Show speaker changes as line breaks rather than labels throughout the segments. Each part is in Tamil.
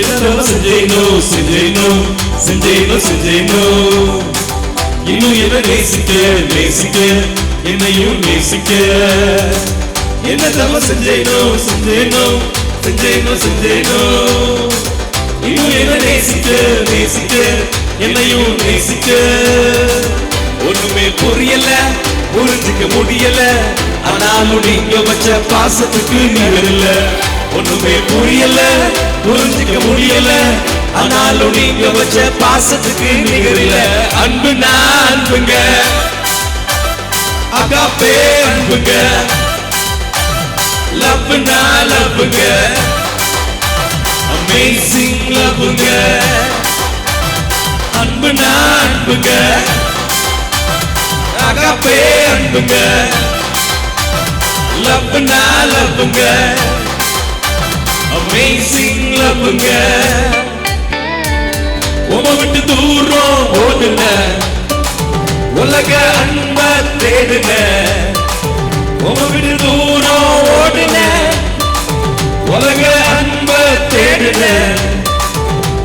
என்னென்ன செஞ்சேனோ இன்னும் என்ன நேசிக்க என்னையும் நேசிக்க. என்ன தவ செஞ்சேனோ இன்னும் என்ன நேசிக்க என்னையும் நேசிக்க. ஒண்ணுமே புரியல, புரிஞ்சுக்க முடியல, ஆனாலும் நீங்க வச்ச பாசத்துக்கு நீங்க இல்ல. ஒண்ணுமே புரியல, புரிஞ்சுக்க முடியல, ஆனாலும் நீங்க வச்ச பாசத்துக்கு நீங்க இல்ல. அன்புனா அன்புங்க, அகாப்பே அன்புங்க, லவ்னா லவ்ங்க, அமேசிங் லவ்ங்க. அன்புனா அன்புங்க, அகாப்பே அன்புங்க, லவ்னா லவ்ங்க, அமேசிங் லவ்ங்க. உமை விட்டு தூரம் ஓடுன, உலக அன்ப தேடுன. உமை விட்டு தூரம் ஓடுன, உலக அன்ப தேடுன.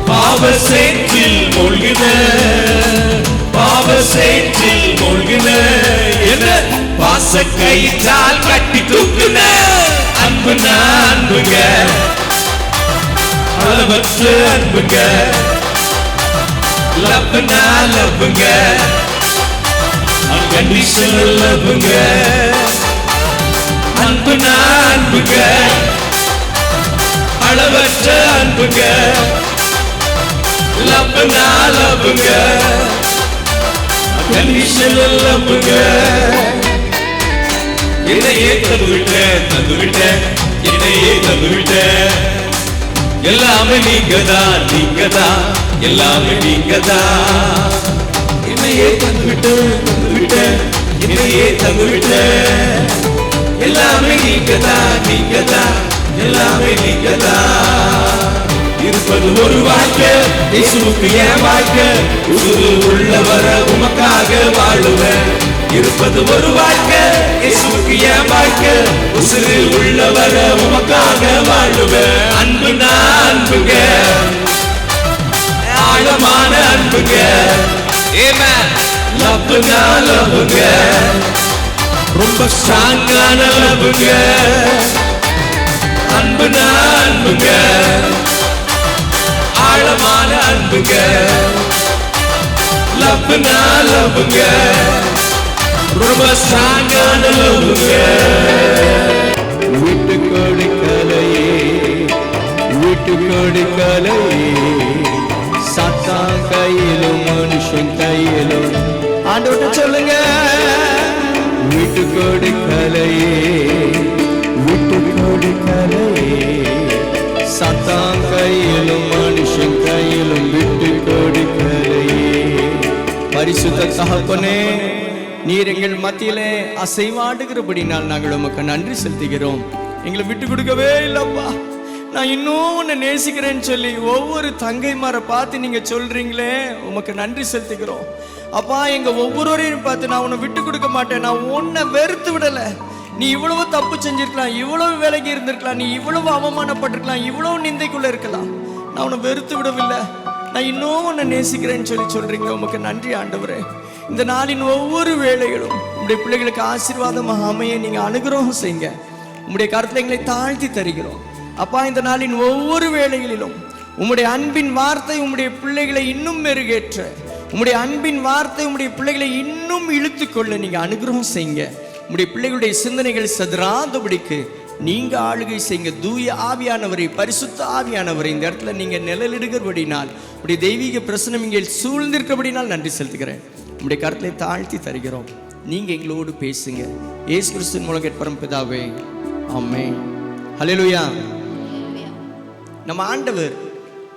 பாவ சேற்றில் மூழ்கின, பாவ சேற்றில் மூழ்கின. என்ன பாச கயிற்றால் கட்டி தூக்குன. அன்புனா அன்புங்க, அளவற்ற அன்புங்க, லவ்னா லவ்ங்க, அன்கண்டிஷனல் லவ்ங்க. அன்புனா அன்புங்க, அளவற்ற அன்புங்க, லவ்னா லவ்ங்க, அன்கண்டிஷனல் லவ்ங்க. என்னையே தந்துவிட்ட என்னையே தந்துவிட்ட. எல்லாமே நீங்கதான் எல்லாமே நீங்கதான். என்னையே தந்துவிட்ட என்னையே தந்துவிட்ட. எல்லாமே நீங்கதான் எல்லாமே நீங்கதான். இருப்பது ஒரு வாழ்க்கை, இயேசுவுக்கு என் வாழ்க்கை. உசுறு உள்ளவர உமக்காக வாழுவேன். இருப்பது ஒரு வாழ்க்கை, இயேசுவுக்கு என் வாழ்க்கை. உசுறு உள்ளவர உமக்காக வாழுவேன். அன்புனா அன்புங்க, ஆழமான அன்புங்க. ஆமென். லவ்னா லவ்ங்க, ரொம்ப ஸ்ட்ராங்கான லவ்ங்க. அன்புனா அன்புங்க, ஆழமான அன்புங்க. லவ்னா லவ்ங்க, ரொம்ப ஸ்ட்ராங்கான லவ்ங்க.
விட்டு கொடுக்கலையே, விட்டு கொடுக்கலையே. சாத்தான் கையிலும் மனுஷன் கையிலும். ஆண்டவர்ட்ட சொல்லுங்க. விட்டு கொடுக்கலையே, விட்டு கொடுக்கலையே. சாத்தான் கையிலும் மனுஷன் கையிலும் விட்டு கொடுக்கலையே. பரிசுத்த தகப்பனே, நீர் எங்கள் மத்தியிலே அசைவாடுகிறபடினால் நாங்கள் உமக்கு நன்றி செலுத்துகிறோம். எங்களை விட்டு கொடுக்கவே இல்லப்பா. நான் இன்னும் உன்னை நேசிக்கிறேன்னு சொல்லி ஒவ்வொரு தங்கைமாரை பார்த்து நீங்க சொல்றீங்களே, உமக்கு நன்றி செலுத்துகிறோம் அப்பா. எங்க ஒவ்வொருவரையும் பார்த்து நான் உன்னை விட்டு கொடுக்க மாட்டேன், நான் உன்னை வெறுத்து விடல. நீ இவ்வளவு தப்பு செஞ்சிருக்கலாம், இவ்வளவு வேலைக்கு இருந்திருக்கலாம், நீ இவ்வளவு அவமானப்பட்டிருக்கலாம், இவ்வளவு நிந்தைக்குள்ள இருக்கலாம். நான் உன்னை வெறுத்து விடவில்லை, நான் இன்னும் உன்னை நேசிக்கிறேன்னு சொல்லி சொல்றீங்க. உமக்கு நன்றி ஆண்டவரே. இந்த நாளின் ஒவ்வொரு வேளைகளும் உங்களுடைய பிள்ளைகளுக்கு ஆசீர்வாதமாக அமைய நீங்க அனுகிரகம் செய்யுங்க. உங்களுடைய கருத்துல எங்களை தாழ்த்தி தருகிறோம் அப்பா. இந்த நாளின் ஒவ்வொரு வேளைகளிலும் உம்முடைய அன்பின் வார்த்தை உம்முடைய பிள்ளைகளை இன்னும் மெருகேற்ற, உம்முடைய அன்பின் வார்த்தை உம்முடைய பிள்ளைகளை இன்னும் இழுத்துக்கொள்ள நீங்க அனுகிரகம் செய்யுங்க. உம்முடைய பிள்ளைகளுடைய சிந்தனைகள் சதுராதபடிக்கு நீங்க ஆளுகை செய்யுங்க. தூய ஆவியானவரை, பரிசுத்த ஆவியானவரை இந்த இடத்துல நீங்க நிழலிடுகிறபடினால், உடைய தெய்வீக பிரசனம் இங்கே சூழ்ந்திருக்கிறபடினால் நன்றி செலுத்துகிறேன். உம்முடைய கருத்தை தாழ்த்தி தருகிறோம். நீங்க எங்களோடு பேசுங்க. இயேசு கிறிஸ்துவின் மூலம் கேட்போம் பிதாவே, ஆமென். ஹல்லேலூயா. நம்ம ஆண்டவர்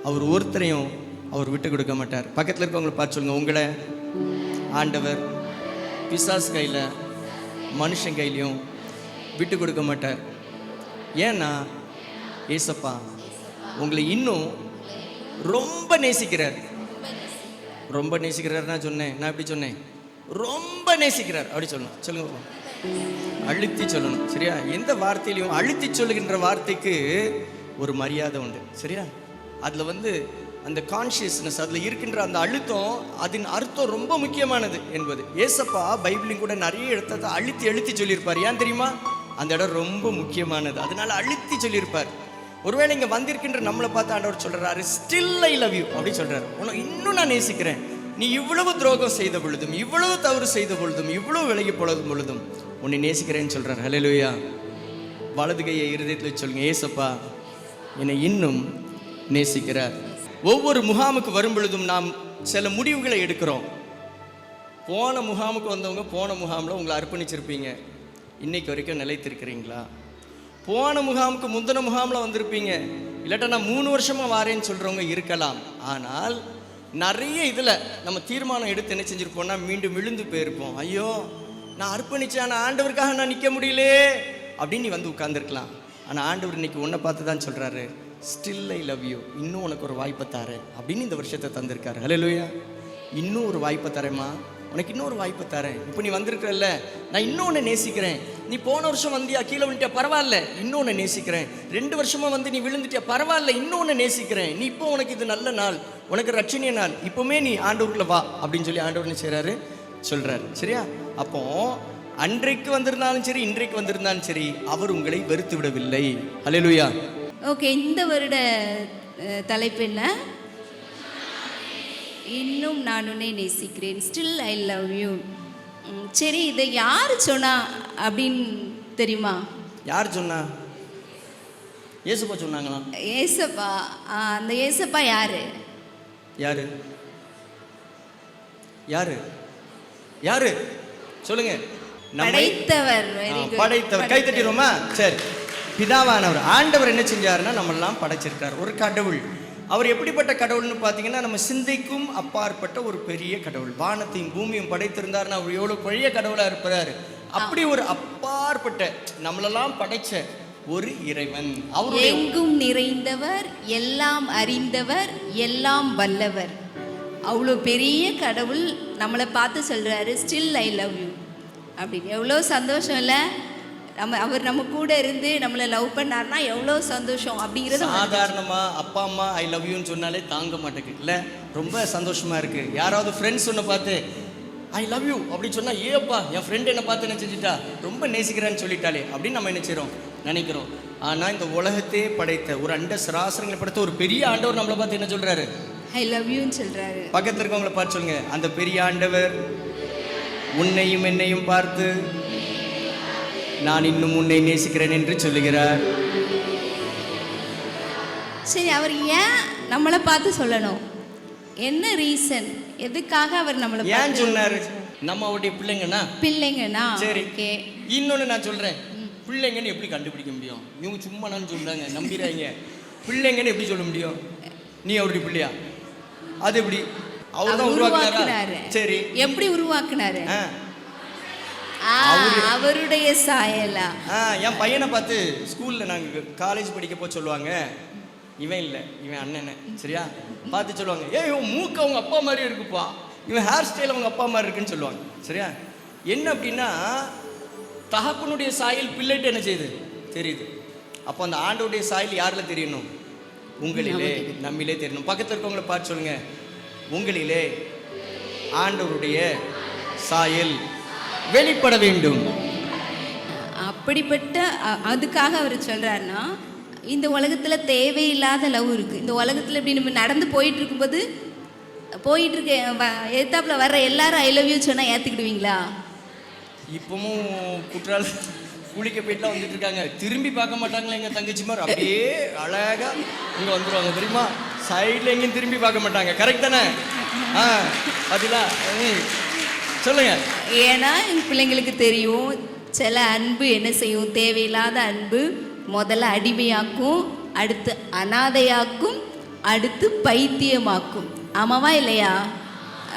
அவர் ஒருத்தரையும் அவர் விட்டு கொடுக்க மாட்டார். பக்கத்தில் இருக்கவங்களை பார்த்து சொல்லுங்க, உங்களை ஆண்டவர் பிசாசு கையில் மனுஷன் கையிலையும் விட்டு கொடுக்க மாட்டார். ஏன்னா ஏசப்பா உங்களை இன்னும் ரொம்ப நேசிக்கிறார். ரொம்ப நேசிக்கிறார் நான் சொன்னேன், நான் எப்படி சொன்னேன்? ரொம்ப நேசிக்கிறார் அப்படி சொல்லணும். சொல்லுங்க, அழுத்தி சொல்லணும். சரியா? எந்த வார்த்தையிலையும் அழுத்தி சொல்லுகின்ற வார்த்தைக்கு ஒரு மரியாதை உண்டு. சரியா? அதில் அந்த கான்ஷியஸ்னஸ், அதில் இருக்கின்ற அந்த அழுத்தம், அதன் அர்த்தம் ரொம்ப முக்கியமானது என்பது. ஏசப்பா பைபிளையும் கூட நிறைய இடத்த அழுத்தி சொல்லியிருப்பார். ஏன் தெரியுமா? அந்த இடம் ரொம்ப முக்கியமானது, அதனால அழுத்தி சொல்லியிருப்பார். ஒருவேளை இங்கே வந்திருக்கின்ற நம்மளை பார்த்து ஆண்டவர் சொல்கிறாரு, ஸ்டில் ஐ லவ் யூ அப்படி சொல்கிறாரு. உன்னை இன்னும் நான் நேசிக்கிறேன். நீ இவ்வளவு துரோகம் செய்த பொழுதும், இவ்வளவு தவறு செய்த பொழுதும், இவ்வளவு விலகி பொழுதும் உன்னை நேசிக்கிறேன்னு சொல்கிறார். ஹல்லேலூயா. வலது கையை இருதயத்தில் சொல்லுங்க, ஏசப்பா என்னை இன்னும் நேசிக்கிறார். ஒவ்வொரு முகாமுக்கு வரும் பொழுதும் நாம் சில முடிவுகளை எடுக்கிறோம். போன முகாமுக்கு வந்தவங்க போன முகாமில் உங்களை அர்ப்பணிச்சிருப்பீங்க, இன்னைக்கு வரைக்கும் நிலைத்திருக்கிறீங்களா? போன முகாமுக்கு முந்தின முகாமில் வந்திருப்பீங்க, இல்லாட்டா நான் 3 வருஷமாக வாரேன்னு சொல்கிறவங்க இருக்கலாம். ஆனால் நிறைய இதில் நம்ம தீர்மானம் எடுத்து என்ன செஞ்சுருப்போம்னா மீண்டும் விழுந்து போயிருப்போம். ஐயோ நான் அர்ப்பணிச்சேன், ஆனால் ஆண்டவருக்காக நான் நிற்க முடியலே அப்படின்னு நீ வந்து உட்கார்ந்துருக்கலாம். ஆனால் ஆண்டவர் இன்னைக்கு உன்னை பார்த்து தான் சொல்கிறாரு, ஸ்டில் ஐ லவ் யூ, இன்னும் உனக்கு ஒரு வாய்ப்பை தரேன் அப்படின்னு இந்த வருஷத்தை தந்திருக்காரு. ஹல்லேலூயா. இன்னும் ஒரு வாய்ப்பை தரேம்மா, உனக்கு இன்னொரு வாய்ப்பை தரேன். இப்போ நீ வந்திருக்கிறல்ல, நான் இன்னொன்று நேசிக்கிறேன். நீ போன வருஷம் வந்தியா, கீழே வந்துட்டியா, பரவாயில்ல, இன்னொன்று நேசிக்கிறேன். 2 வருஷமாக வந்து நீ விழுந்துட்டியா, பரவாயில்ல, இன்னொன்று நேசிக்கிறேன். நீ இப்போ உனக்கு இது நல்ல நாள், உனக்கு ரட்சணிய நாள், இப்போவுமே நீ ஆண்டவருக்குள்ள வா அப்படின்னு சொல்லி ஆண்டவர் என்ன செய்கிறாரு, சொல்கிறாரு. சரியா? அப்போ அன்றைக்கு வந்திருந்தாலும் சரி, இன்றைக்கு வந்திருந்தாலும் சரி, அவர் உங்களை வெறுத்து விடவில்லை. ஹல்லேலூயா.
ஓகே, இந்த வருட தலைப்பு என்ன? இன்னும் நான் உன்னை நேசிக்கிறேன், ஸ்டில் ஐ லவ் யூ. சரி, இதை யார் சொன்னா அப்படின்னு தெரியுமா?
யார் சொன்னா? ஏசப்பா சொன்னாங்களா?
ஏசப்பா. அந்த ஏசப்பா யாரு?
யாரு யாரு யாரு சொல்லுங்க.
படைத்தவர்.
படைத்தவர். கை தட்டிடுவோமா? சரி. பிதாவானவர் ஆண்டவர் என்ன செஞ்சாருன்னா நம்மளெல்லாம் படைச்சிருக்கார். ஒரு கடவுள். அவர் எப்படிப்பட்ட கடவுள்னு பார்த்தீங்கன்னா நம்ம சிந்தைக்கும் அப்பாற்பட்ட ஒரு பெரிய கடவுள். வானத்தையும் பூமியும் படைத்திருந்தாருன்னா அவர் எவ்வளோ பெரிய கடவுளாக இருப்பாரு. அப்படி ஒரு அப்பாற்பட்ட நம்மளெல்லாம் படைச்ச ஒரு இறைவன். அவர்
எங்கும் நிறைந்தவர், எல்லாம் அறிந்தவர், எல்லாம் வல்லவர். அவ்வளோ பெரிய கடவுள் நம்மளை பார்த்து சொல்கிறாரு, ஸ்டில் ஐ லவ் யூ அப்படின்னு. எவ்வளோ சந்தோஷம் இல்லை? அவர் நம்ம கூட இருந்து நம்மளை லவ் பண்ணார்னா எவ்வளோ சந்தோஷம் அப்படிங்கிறது.
சாதாரணமாக அப்பா அம்மா ஐ லவ் யூன்னு சொன்னாலே தாங்க மாட்டேங்குது இல்லை? ரொம்ப சந்தோஷமாக இருக்குது. யாராவது ஃப்ரெண்ட்ஸ் ஒன்று பார்த்து ஐ லவ் யூ அப்படின்னு சொன்னால், ஏப்பா என் ஃப்ரெண்டு என்னை பார்த்து என்ன செஞ்சுட்டா, ரொம்ப நேசிக்கிறேன்னு சொல்லிட்டாலே அப்படின்னு நம்ம என்ன செய்கிறோம், நினைக்கிறோம். ஆனால் இந்த உலகத்தையே படைத்த ஒரு அண்ட சராசரங்களை படைத்த ஒரு பெரிய ஆண்டவர் நம்மளை பார்த்து என்ன சொல்கிறாரு,
ஐ லவ் யூன்னு சொல்கிறாரு.
பக்கத்தில் இருக்கவங்களை பார்த்து சொல்லுங்க, அந்த பெரிய ஆண்டவர் உன்னையும் என்னையும் பார்த்து நான் இன்னும் உன்னை நேசிக்கிறேன் என்று சொல்லுகிறார்.
சரி, அவர் ஏன் நம்மளை பார்த்து சொல்லணும்? என்ன ரீசன்? எதுக்காக அவர் நம்மளை
ஏன் சொன்னாரு? நம்ம அவருடைய பிள்ளைங்கன்னா. சரி, இன்னொன்னு நான் சொல்றேன். பிள்ளைங்கன்னு எப்படி கண்டுபிடிக்க முடியும்? இவங்க சும்மா நான் சொல்றாங்க, நம்பிடுறாங்க. பிள்ளைங்கன்னு எப்படி சொல்ல முடியும்? நீ அவருடைய பிள்ளையா? அது எப்படி? அவர்தான் உருவாக்குனாரு. சரி, எப்படி
உருவாக்குனாரு? அவருடைய சாயலா?
என் பையனை பார்த்து ஸ்கூல்ல நாங்க காலேஜ் படிக்க போய் சொல்லுவாங்க, இவன் இல்லை இவன் அண்ணன், சரியா? பார்த்து சொல்லுவாங்க, இவன் மூக்கு அவங்க அப்பா மாதிரி இருக்குப்பா, இவன் ஹேர் ஸ்டைல் அவங்க அப்பா மாதிரி இருக்குன்னு சொல்லுவாங்க, சரியா? என்ன அப்படின்னா தகப்பனுடைய சாயல் பிள்ளைட்டு என்ன செய்யுது, தெரியுது. அப்போ அந்த ஆண்டோடைய சாயல் யாரில் தெரியணும்? உங்களிலே, நம்மிலே தெரியணும். பக்கத்தில் இருக்கவங்களை பார்த்து சொல்லுங்க, உங்களிலே ஆண்டவருடைய சாயல் வெளிப்பட வேண்டும்.
அப்படிப்பட்ட அதுக்காக அவர் சொல்றாருன்னா, இந்த உலகத்தில் தேவையில்லாத லவ் இருக்குது. இந்த உலகத்தில் இப்படி நம்ம நடந்து போயிட்டு இருக்க எத்தாப்புல வர்ற எல்லாரும் ஐ லவ் யூ சொன்னால் ஏற்றுக்கிடுவீங்களா?
இப்பவும் குற்றால குளிக்க போயிட்டுலாம் வந்துட்டு இருக்காங்க, திரும்பி பார்க்க மாட்டாங்களா எங்கள் தங்கச்சி மாதிரி? அப்படியே அழகா இங்கே வந்துடுவாங்க, தெரியுமா? சைடில் எங்கேயும் திரும்பி பார்க்க மாட்டாங்க. கரெக்ட் தானே? அதுலாம் சொல்லுங்க.
ஏன்னா எங்கள் பிள்ளைங்களுக்கு தெரியும், சில அன்பு என்ன செய்யும், தேவையில்லாத அன்பு முதல்ல அடிமையாக்கும், அடுத்து அனாதையாக்கும், அடுத்து பைத்தியமாக்கும். ஆமாவா இல்லையா?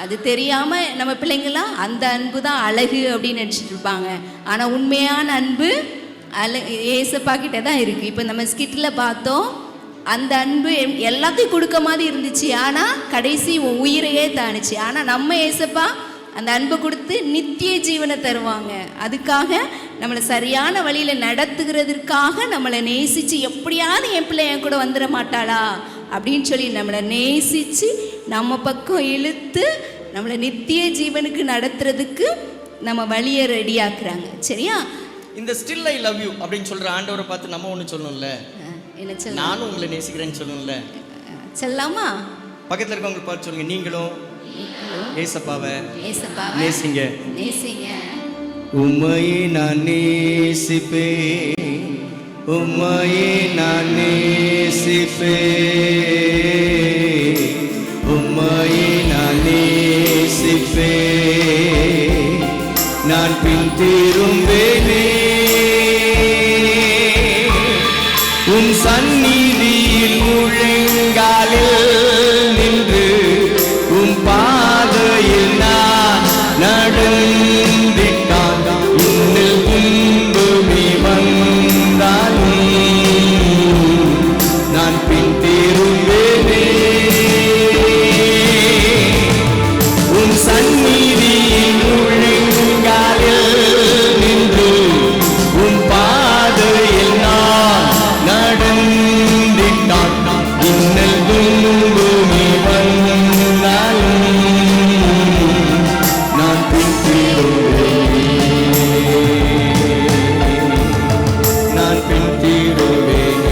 அது தெரியாமல் நம்ம பிள்ளைங்களாம் அந்த அன்பு தான் அழகு அப்படின்னு நினச்சிட்டு இருப்பாங்க. ஆனால் உண்மையான அன்பு ஏசப்பா கிட்ட தான் இருக்குது. இப்போ நம்ம ஸ்கிட்டில் பார்த்தோம், அந்த அன்பு எல்லாத்தையும் கொடுக்க மாதிரி இருந்துச்சு, ஆனால் கடைசி உயிரையே தாணுச்சு. ஆனால் நம்ம ஏசப்பா அந்த அன்பை கொடுத்து நித்திய ஜீவனை தருவாங்க. அதுக்காக நம்மளை சரியான வழியில் நடத்துகிறதுக்காக நம்மளை நேசித்து, எப்படியாவது என் பிள்ளை என் கூட வந்துட மாட்டாளா அப்படின்னு சொல்லி நம்மளை நேசித்து நம்ம பக்கம் இழுத்து நம்மளை நித்திய ஜீவனுக்கு நடத்துறதுக்கு நம்ம வழியை ரெடியாக்குறாங்க. சரியா?
இந்த ஸ்டில் ஐ லவ் யூ அப்படின்னு சொல்ற ஆண்டவரை பார்த்து நம்ம ஒன்று சொல்லணும்ல,
என்ன சொல்ல,
நானும் உங்களை நேசிக்கிறேன்னு சொல்லணும்ல.
சொல்லாமா?
பக்கத்தில் இருக்கவங்களை பார்த்து சொல்லுங்க, நீங்களும் ஏசப்பாவை
நேசிங்க.
உம்மையே நான் நேசிப்பேன், உம்மையே நான் நேசிப்பேன், உம்மையே நான் நேசிப்பேன், நான் பின் திரும்பேனே உம் சந்நிதியில் முழங்காலில் நின்று உம் பாதையில் நான் நடந்திட்டான், இன்னும் துன்பமே வந்தாலும் நான் பின் திரும்பேனே உம் சந்நிதியில் முழங்காலில் நின்று உம் பாதையில் நான் நடந்திட்டான், இன்னல் துன்பமே வந்தாலும் நான் பின் திரும்பேன், நான் பின் திரும்பேன்.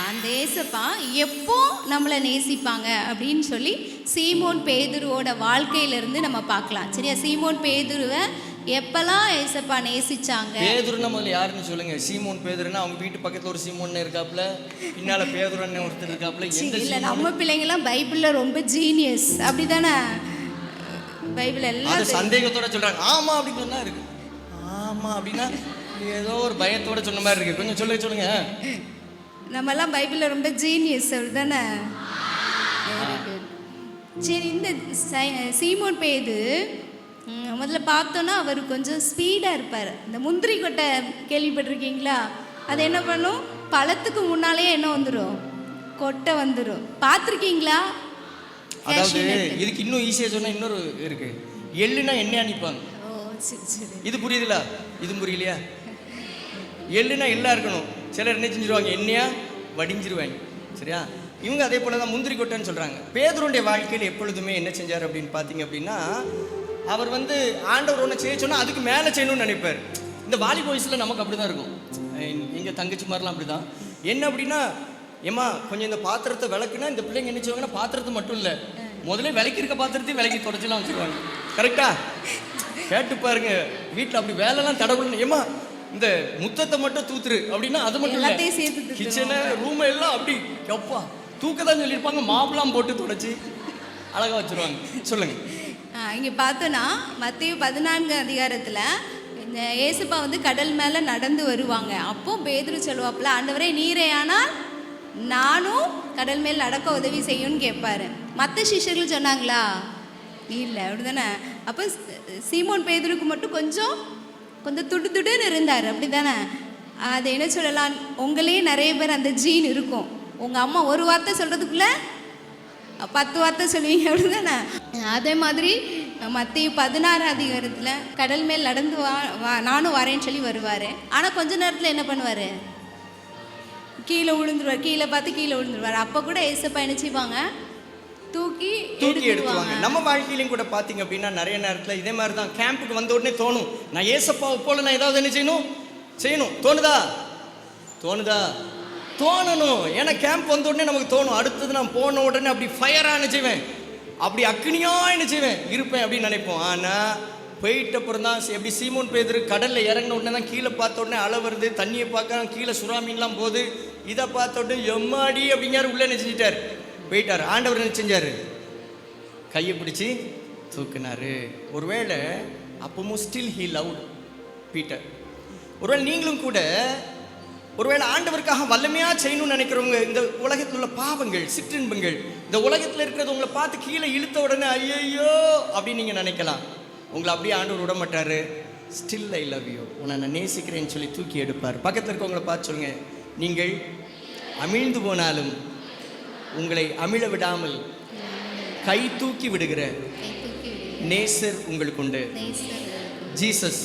அந்த ஏசப்பா எப்போ நம்மளை நேசிப்பாங்க அப்படின்னு சொல்லி சீமோன் பேதுருவோட வாழ்க்கையிலிருந்து நம்ம பார்க்கலாம். சரியா? சீமோன் பேதுருவை எப்பெல்லாம் ஏசப்பா நேசிச்சாங்க?
பேதுருன்னா முதல்ல யாருன்னு சொல்லுங்க. சீமோன் பேதுருன்னா அவங்க வீட்டு பக்கத்துல ஒரு சீமோன் இருக்காப்ல, பின்னால பேதுருன்னு ஒருத்தர் இருக்காப்ல.
இல்ல, நம்ம பிள்ளைங்களாம் பைபிள்ல ரொம்ப ஜீனியஸ், அப்படிதானே? பைபிள் எல்லாம்
சந்தேகத்தோட சொல்றாங்க. ஆமா அப்படின்னு சொன்னா இருக்கு, ஆமா அப்படின்னா ஏதோ ஒரு பயத்தோட சொன்ன மாதிரி இருக்கு. கொஞ்சம் சொல்லுங்க.
நம்ம எல்லாம் பைபிள்ல ரொம்ப ஜீனியஸ், அப்படிதானே? சரி, இந்த சீமோன் பேது முதல்ல பார்த்தோன்னா அவர் கொஞ்சம் ஸ்பீடாக இருப்பார். இந்த முந்திரி கொட்டை கேள்விப்பட்டிருக்கீங்களா? அது என்ன பண்ணும், பழத்துக்கு முன்னாலே என்ன வந்துடும், கொட்டை வந்துடும். பார்த்துருக்கீங்களா?
அதாவது இதுக்கு இன்னும் ஈஸியாக சொன்னால் இன்னொரு இருக்கு, எள்ளுனா எண்ணெய் அனுப்பாங்க.
ஓ சரி சரி,
இது புரியுதுல? இது புரியலையா? எள்ளுனா எல்லாம் இருக்கணும், சிலர் என்ன செஞ்சிருவாங்க, எண்ணெயா வடிஞ்சிருவாங்க. சரியா? இவங்க அதே போல தான் முந்திரி கொட்டைன்னு சொல்கிறாங்க. பேதுருடைய வாழ்க்கையில் எப்பொழுதுமே என்ன செஞ்சார் அப்படின்னு பார்த்தீங்க அப்படின்னா, அவர் ஆண்டவர் ஒன்று செய்ய சொன்னால் அதுக்கு மேலே செய்யணும்னு நினைப்பார். இந்த வாலிப வயசில் நமக்கு அப்படி தான் இருக்கும். எங்கள் தங்கச்சி மாதிரிலாம் அப்படி தான். என்ன அப்படின்னா, ஏம்மா கொஞ்சம் இந்த பாத்திரத்தை விளக்குனா இந்த பிள்ளைங்க என்ன செய்வாங்கன்னா, பாத்திரத்தை மட்டும் இல்லை, முதல்ல விளக்கி இருக்க பாத்திரத்தையும் விளக்கி தொடச்சலாம் வச்சுருவாங்க. கரெக்டா? கேட்டு பாருங்க, வீட்டில் அப்படி வேலைலாம் தடவுன்னு, ஏம்மா இந்த முத்தத்தை மட்டும் தூத்துரு அப்படின்னா அது மட்டும் இல்லை, கிச்சனை ரூம் எல்லாம் அப்படி எப்பா தூக்க தான் சொல்லியிருப்பாங்க, மாவுலாம் போட்டு தொடச்சி அழகாக வச்சுருவாங்க. சொல்லுங்க.
இங்கே பார்த்தோன்னா மத்தேயு 14 அதிகாரத்தில் இந்த ஏசப்பா கடல் மேலே நடந்து வருவாங்க. அப்போ பேதுரு சொல்லுவாப்புல, ஆண்டவரே நீரே ஆனால் நானும் கடல் மேல் நடக்க உதவி செய்யும்னு கேட்பாரு. மற்ற சிஷ்யர்கள் சொன்னாங்களா? இல்லை, அப்படிதானே? அப்போ சீமோன் பேதுருக்கு மட்டும் கொஞ்சம் துடுன்னு இருந்தார், அப்படி தானே? அது என்ன சொல்லலாம், உங்களே நிறைய பேர் அந்த ஜீன் இருக்கும். உங்கள் அம்மா ஒரு வார்த்தை சொல்கிறதுக்குள்ள 10 வார்த்தை சொல்லுவீங்க, அப்படி தானே? அதே மாதிரி மத்தேயு 16 அதிகாரத்தில் கடல் மேல் நடந்து நானும் வரேன்னு சொல்லி வருவார். ஆனால் கொஞ்ச நேரத்தில் என்ன பண்ணுவார், கீழே விழுந்துருவார், கீழே பார்த்து கீழே விழுந்துருவார். அப்போ கூட ஏசப்பா என்ன செய்வாங்க, தூக்கி எடுத்துவாங்க.
நம்ம வாழ்க்கையிலையும் கூட பார்த்தீங்க அப்படின்னா நிறைய நேரத்தில் இதே மாதிரி தான். கேம்புக்கு வந்த உடனே தோணும், நான் ஏசப்பாவை போல நான் ஏதாவது என்ன செய்யணும் தோணுதா? தோணணும். ஏன்னா கேம்ப் வந்த உடனே நமக்கு தோணும், அடுத்தது நான் போன உடனே அப்படி ஃபயராக என்ன செய்வேன், அப்படி அக்னியா என்ன செய்வேன் இருப்பேன் அப்படின்னு நினைப்போம். ஆனால் போயிட்ட அப்புறம் தான் எப்படி சீமோன் பேதுரு கடலில் இறங்கின உடனே தான் கீழே பார்த்த உடனே அலை வருது, தண்ணியை பார்க்க கீழே சுறாமீன்லாம் போகுது. இதை பார்த்த உடனே எம்மாடி அப்படிங்காரு, உள்ளே என்ன செஞ்சிட்டார், போயிட்டார். ஆண்டவர் என்ன செஞ்சார், கையை பிடிச்சி தூக்குனாரு. ஒருவேளை அப்பவும் ஸ்டில் ஹீ லவ்ட் பீட்டர். ஒருவேளை நீங்களும் கூட ஒருவேளை ஆண்டவருக்காக வல்லமையா செய்யணும்னு நினைக்கிறவங்க, இந்த உலகத்தில் உள்ள பாவங்கள் சிற்றின்பங்கள் இந்த உலகத்தில் இருக்கிறது உங்களை பார்த்து கீழே இழுத்த உடனே ஐயோ அப்படின்னு நீங்கள் நினைக்கலாம். உங்களை அப்படியே ஆண்டவர் விட மாட்டாரு. ஸ்டில் ஐ லவ் யூ, உன்னை நான் நேசிக்கிறேன்னு சொல்லி தூக்கி எடுப்பார். பக்கத்தில் இருக்கவங்களை பார்த்து சொல்லுங்க, நீங்கள் அமிழ்ந்து போனாலும் உங்களை அமிழ விடாமல் கை தூக்கி விடுகிற நேசர் உங்களுக்கு உண்டு. Jesus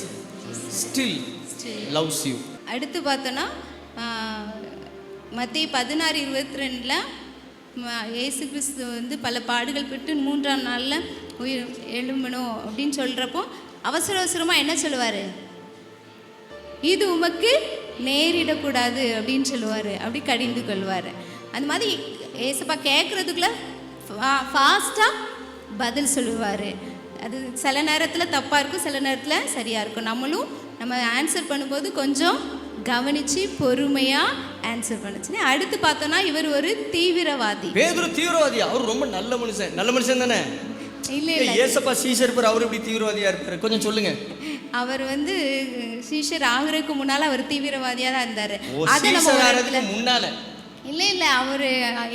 still loves you.
அடுத்து பார்த்தோன்னா மத்திய 16:22 இயேசு கிறிஸ்து வந்து பல பாடுகள் பெற்று 3ஆம் நாளில் உயிர் எழும்பணும் அப்படின்னு சொல்கிறப்போ அவசரமாக என்ன சொல்லுவார்? இது உமக்கு நேரிடக்கூடாது அப்படின்னு சொல்லுவார். அப்படி கடிந்து கொள்வார். அந்த மாதிரி ஏசப்பா கேட்குறதுக்குள்ள ஃபாஸ்ட்டாக பதில் சொல்லுவார். அது சில நேரத்தில் தப்பாக இருக்கும், சில நேரத்தில் சரியாக இருக்கும். நம்ம ஆன்சர் பண்ணும்போது கொஞ்சம் கவனித்து பொறுமையாக ஆன்சர் பண்ணுச்சுன்னு. அடுத்து பார்த்தோன்னா இவர் ஒரு தீவிரவாதி.
பேதுரு தீவிரவாதியா? அவர் ரொம்ப நல்ல மனுஷன் தானே?
இல்லை
ஏசப்பா சீஷர் இருப்பார், அவர் எப்படி தீவிரவாதியா இருப்பார்? கொஞ்சம் சொல்லுங்க.
அவர் வந்து சீஷர் ஆகுறதுக்கு முன்னால் அவர் தீவிரவாதியாக தான் இருந்தார்.
அது நம்ம முன்னால
இல்லை அவர்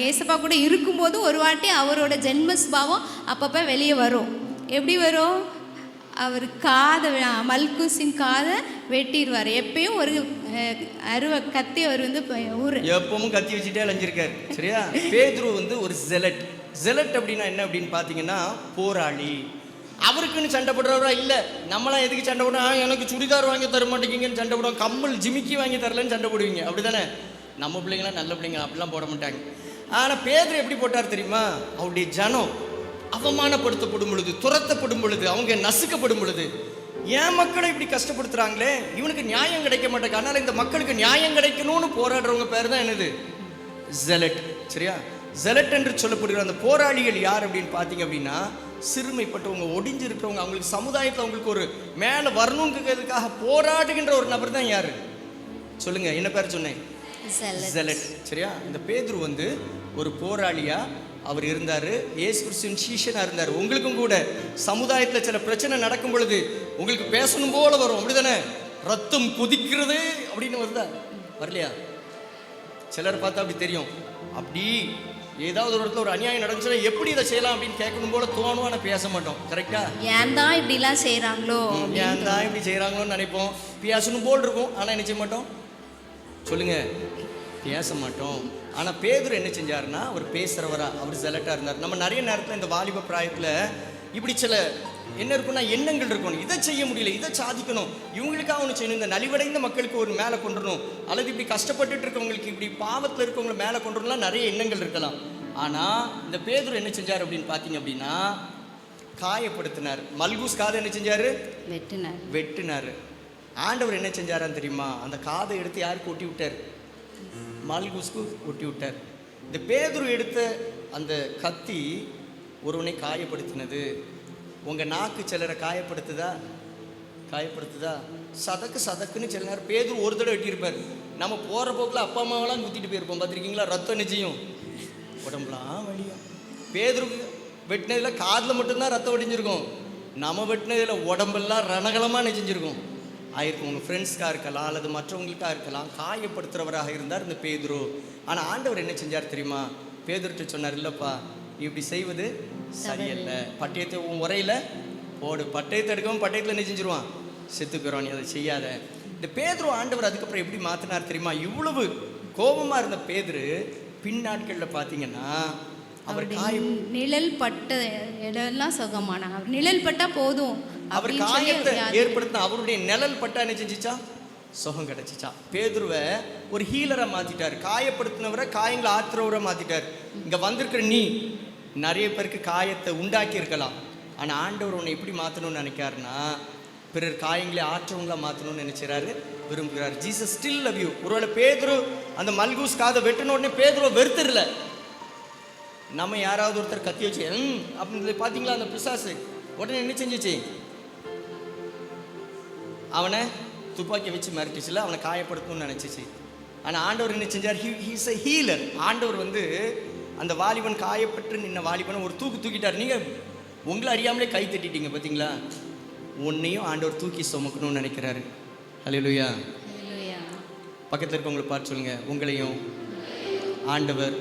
ஏசப்பா கூட இருக்கும்போது ஒரு வாட்டி அவரோட ஜென்ம சுபாவம் அப்பப்போ வெளியே வரும். எப்படி வரும்? அவர் மல்குஸின் காதை வெட்டிடுவார். எப்பயும் ஒரு கத்தி அவர் வந்து
எப்பவும் கத்தி வச்சுட்டே அலைஞ்சிருக்காரு. சரியா? பேதுரு வந்து ஒரு ஜெலட் அப்படின்னா என்ன அப்படின்னு பார்த்தீங்கன்னா போராளி. அவருக்குன்னு சண்டை போடுறவரா இல்லை. நம்மளாம் எதுக்கு சண்டை போடுறோம்? எனக்கு சுடிதார் வாங்கி தர மாட்டேங்கிங்கன்னு சண்டை போடுவோம், கம்மல் ஜிமிக்கி வாங்கி தரலன்னு சண்டை போடுவீங்க, அப்படி தானே? நம்ம பிள்ளைங்களாம் நல்ல பிள்ளைங்க, அப்படிலாம் போட மாட்டாங்க. ஆனால் பேதுரு எப்படி போட்டார் தெரியுமா? அவருடைய ஜனம் அவமானப்படுத்தப்படும் பொழுது, துரத்தப்படும் பொழுது, அவங்க நசுக்கப்படும் பொழுது, ஏன் மக்களை இப்படி கஷ்டப்படுத்துறாங்களே, இவனுக்கு நியாயம் கிடைக்க மாட்டேங்க, அதனால இந்த மக்களுக்கு நியாயம் கிடைக்கணும்னு போராடுறவங்க பேர் தான் என்னது? ஜெலட். சரியா? ஜெலட் என்று சொல்லப்படுகிற அந்த போராளிகள் யார் அப்படின்னு பார்த்தீங்க அப்படின்னா, சிறுமைப்பட்டவங்க, ஒடிஞ்சு இருக்கிறவங்க, அவங்களுக்கு சமுதாயத்தில் அவங்களுக்கு ஒரு மேலே வரணுங்கிறதுக்காக போராடுகின்ற ஒரு நபர் தான் யாரு? சொல்லுங்க, என்ன பேர் சொன்னேன்? ஜெலட். சரியா? இந்த பேதுரு வந்து ஒரு போராளியா அவர் இருந்தார். இயேசு கிறிஸ்துவின் சீஷனா இருந்தார். உங்களுக்கும் கூட சமுதாயத்தில் சில பிரச்சனை நடக்கும் பொழுது உங்களுக்கு பேசணும் போல வரும், அப்படிதானே? ரத்தம் கொதிக்கிறது அப்படின்னு வருதா? வரலையா? சிலர் பார்த்தா அப்படி தெரியும். அப்படி ஏதாவது ஒரு இடத்துல ஒரு அநியாயம் நடந்துச்சுன்னா எப்படி இதை செய்யலாம் அப்படின்னு கேட்கணும் போல தோணும், ஆனால் பேச மாட்டோம். கரெக்டா?
ஏன் தான் இப்படிலாம் செய்கிறாங்களோ,
ஏன் தான் இப்படி செய்கிறாங்களோன்னு நினைப்போம். பேசணும் போல் இருக்கும், ஆனால் என்ன செய்ய மாட்டோம்? சொல்லுங்க, பேச மாட்டோம். ஆனால் பேதுரு என்ன செஞ்சாருன்னா, அவர் பேசுகிறவரா, அவர் ஜெலட்டாக இருந்தார். நம்ம நிறைய நேரத்தில் இந்த வாலிப பிராயத்தில் இப்படி சில என்ன இருக்குன்னா எண்ணங்கள் இருக்கணும். இதை செய்ய முடியல, இதை சாதிக்கணும், இவங்களுக்காக ஒன்று செய்யணும், இந்த நலிவடைந்த மக்களுக்கு ஒரு மேலே கொண்டுடணும், அல்லது இப்படி கஷ்டப்பட்டுட்டு இருக்கவங்களுக்கு, இப்படி பாவத்தில் இருக்கவங்களை மேலே கொண்டுடலாம், நிறைய எண்ணங்கள் இருக்கலாம். ஆனால் இந்த பேதுரு என்ன செஞ்சார் அப்படின்னு பார்த்தீங்க அப்படின்னா, காயப்படுத்தினார். மல்குஸ் காதை என்ன செஞ்சார்? வெட்டினார். ஆண்டவர் என்ன செஞ்சாரான்னு தெரியுமா? அந்த காதை எடுத்து யாருக்கு ஒட்டி விட்டார்? மல்குஸ்க்கு ஒட்டி விட்டார். இந்த பேதுரு எடுத்த அந்த கத்தி ஒருவனை காயப்படுத்தினது. உங்கள் நாக்கு சிலரை காயப்படுத்துதா? சதக்குன்னு சில நேரம் பேதுரு ஒரு தடவை வெட்டியிருப்பார். நம்ம போகிற போக்கில் அப்பா அம்மாவெல்லாம் குத்திட்டு போயிருப்போம், பார்த்துருக்கீங்களா? ரத்தம் நிச்சயம் உடம்புலாம் வலியும். பேதுருக்கு வெட்டினதில் காதில் மட்டும்தான் ரத்தம் வடிஞ்சிருக்கும், நம்ம வெட்டினதில் உடம்பெல்லாம் ரணகலமாக நெஞ்சிருக்கும் ஆயிருக்கும். உங்கள் ஃப்ரெண்ட்ஸ்க்காக இருக்கலாம், அல்லது மற்றவங்களுக்காக இருக்கலாம். காயப்படுத்துகிறவராக இருந்தார் இந்த பேதுரு. ஆனால் ஆண்டவர் என்ன செஞ்சார் தெரியுமா? பேதுருட்டு சொன்னார், இல்லைப்பா நீ இப்படி செய்வது சரியல்ல, பட்டயத்தை உன் உரையில் போடு. பட்டயத்தை எடுக்கவும் பட்டயத்தில் என்ன செஞ்சிருவான்? செத்துக்கிறோம், நீ அதை செய்யாத. இந்த பேதுரு ஆண்டவர் அதுக்கப்புறம் எப்படி மாற்றினார் தெரியுமா? இவ்வளவு கோபமாக இருந்த பேதுரு பின்னாட்களில் பார்த்தீங்கன்னா அவர்
நிழல் பட்ட இடம்லாம் சுகமானாங்க. நிழல் பட்டா போதும்,
அவர் காயத்தை ஏற்படுத்தின அவருடைய நிழல் பட்டா என்ன செஞ்சிச்சா? சுகம் கிடைச்சிச்சா. பேதுருவை ஒரு ஹீலரை மாத்திட்டார், காயப்படுத்தினவரை காயங்களை ஆத்துறவரை மாத்திட்டார். இங்க வந்திருக்கிற நீ நிறைய பேருக்கு காயத்தை உண்டாக்கி இருக்கலாம், ஆனால் ஆண்டவர் உன்னை எப்படி மாற்றணும்னு நினைக்காருன்னா, பிறர் காயங்களை ஆற்றவங்களா மாற்றணும்னு நினைச்சாரு, விரும்புகிறார். Jesus still love you. ஒருவேளை பேதுரு அந்த மல்கூஸ் காதை வெட்டின உடனே பேதுருவை வெறுத்துடல. நம்ம யாராவது ஒருத்தர் கத்தி வச்சு அப்படின்னு பார்த்தீங்களா, அந்த பிசாசு உடனே என்ன செஞ்சிச்சு? அவனை துப்பாக்கி வச்சு மிரட்டிச்சுல, அவனை காயப்படுத்தணும்னு நினச்சிச்சு. ஆனால் ஆண்டவர் என்ன செஞ்சார்? He's a healer. ஆண்டவர் வந்து அந்த வாலிபன் காயப்பட்டு நின்ன வாலிபனை ஒரு தூக்கிட்டார். நீங்கள் உங்களை அறியாமலே கை தட்டிட்டீங்க பார்த்தீங்களா? உன்னையும் ஆண்டவர் தூக்கி சுமக்கணும்னு நினைக்கிறாரு. ஹல்லேலூயா. பக்கத்தில் இருக்கவங்களை பார்த்து சொல்லுங்க, உங்களையும் ஆண்டவர்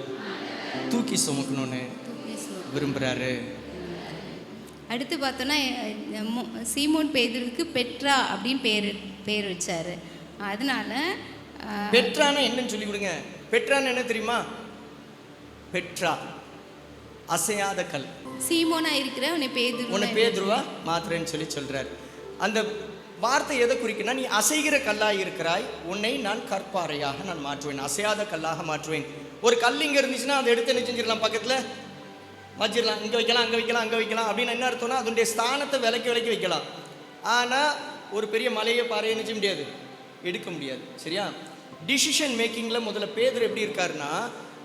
தூக்கி சுமக்கணும்னு விரும்புகிறாரு.
அடுத்து பார்த்தோன்னா சீமோன் பேதுருக்கு பெட்ரா அப்படின்னு பேர் வச்சாரு. அதனால
பெட்ரானா என்னன்னு சொல்லி கொடுங்க. பெட்ரான்னு என்ன தெரியுமா? பெட்ரா அசையாத கல்.
சீமோனா இருக்கிற உன்னை பேதுருவா
மாத்திரன்னு சொல்றாரு. அந்த வார்த்தை எதை குறிக்குன்னா, நீ அசைகிற கல்லாய் இருக்கிறாய், உன்னை நான் கற்பாறையாக நான் மாற்றுவேன், அசையாத கல்லாக மாற்றுவேன். ஒரு கல் இங்கே இருந்துச்சுன்னா அதை எடுத்து என்ன செஞ்சிடலாம், பக்கத்தில் வச்சிடலாம், இங்கே வைக்கலாம், அங்கே வைக்கலாம், அங்கே வைக்கலாம். அப்படின்னு என்ன அர்த்தம்னா அதனுடைய ஸ்தானத்தை விலக்கி வைக்கலாம். ஆனால் ஒரு பெரிய மலையை பாறையை நினைச்ச முடியாது, எடுக்க முடியாது. சரியா? டிசிஷன் மேக்கிங்கில் முதல்ல பேதுரு எப்படி இருக்காருன்னா,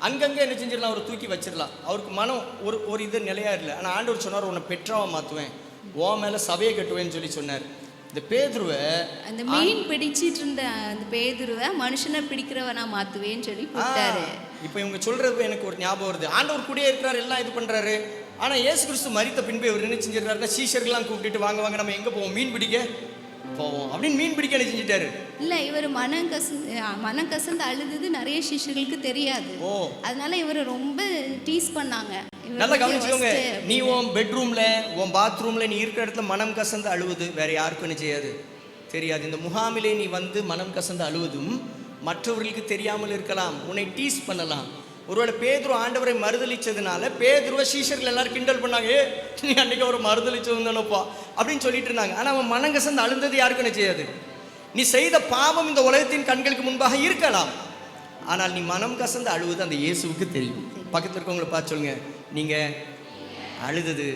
அங்கங்கே என்ன செஞ்சிடலாம், அவர் தூக்கி வச்சிடலாம். அவருக்கு மனம் ஒரு இது நிலையா இல்லை. ஆனால் ஆண்டவர் சொன்னார், உன்னை பெற்றாவை மாற்றுவேன், ஓ மேலே சபையை கட்டுவேன்னு சொல்லி சொன்னார். இந்த பேதுருவை, அந்த மீன் பிடிச்சிட்டு இருந்த அந்த பேதுருவை மனுஷனை பிடிக்கிறவனா மாற்றுவேன்னு சொல்லி கூப்பிட்டாரு. இப்போ இவங்க சொல்றது எனக்கு ஒரு ஞாபகம் வருது. ஆண்டவர் கூடயே இருக்கிறார், எல்லாம் இது பண்ணுறாரு. ஆனால் இயேசு கிறிஸ்து மரித்த பின்பு இவர் என்ன செஞ்சிடறாருன்னா, சீஷர்கள்லாம் கூப்பிட்டுட்டு வாங்க வாங்க நம்ம எங்கே போவோம், மீன் பிடிக்க போவோம் அப்படின்னு மீன் பிடிக்க என்ன செஞ்சிட்டாரு. இல்லை, இவர் மனம் கசந்து அழுது நிறைய சிஷ்யர்களுக்கு தெரியாது. அதனால இவர் ரொம்ப டீஸ் பண்ணாங்க. நல்லா கவனிச்சுக்கோங்க, நீ உன் பெட்ரூம்ல உன் பாத்ரூம்ல நீ இருக்கிற இடத்துல மனம் கசந்து அழுவது வேற யாருக்கும் என்ன செய்யாது, தெரியாது. இந்த முகாமிலே நீ வந்து மனம் கசந்து அழுவதும் மற்றவர்களுக்கு தெரியாமல் இருக்கலாம், உன்னை டீஸ் பண்ணலாம். ஒருவேளை பேதுரு ஆண்டவரை மறுதளிச்சதுனால பேதுருவை சீஷர்கள் எல்லாரும் கிண்டல் பண்ணாங்க, நீ அன்னைக்கு அவரை மறுதளிச்சதுதானப்பா அப்படின்னு சொல்லிட்டு இருந்தாங்க. ஆனால் அவன் மனம் கசந்து அழுந்தது யாருக்கும் என்ன செய்யாது. நீ செய்த பாவம் இந்த உலகத்தின் கண்களுக்கு முன்பாக இருக்கலாம், ஆனால் நீ மனம் கசந்து அழுவது அந்த இயேசுவுக்கு தெரியும். பக்கத்தில் இருக்கவங்களை பார்த்து சொல்லுங்க, நீங்கள் அழுதது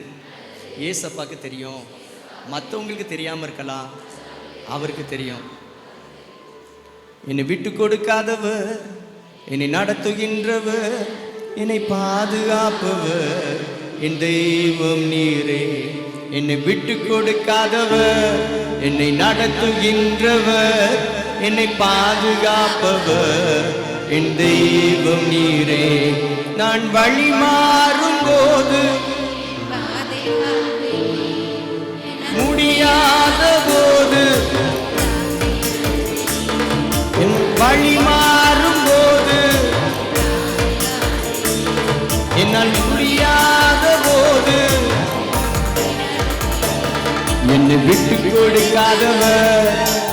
இயேசப்பாக்கு தெரியும், மற்றவங்களுக்கு தெரியாமல் இருக்கலாம், அவருக்கு தெரியும். என்னை விட்டு கொடுக்காதவர், என்னை நடத்துகின்றவர், என்னை பாதுகாப்பவர் என் தெய்வம் நீரே. என்னை விட்டு கொடுக்காதவர், என்னை நடத்துகின்றவர், என்னை பாதுகாப்பவர் என் தெய்வம் நீரே. நான் வழி மாறும் போது முடியாத போது, என் வழி மாறும் போது, என்னால் முடியாத போது, என்னை விட்டு கொடுக்காதவர்,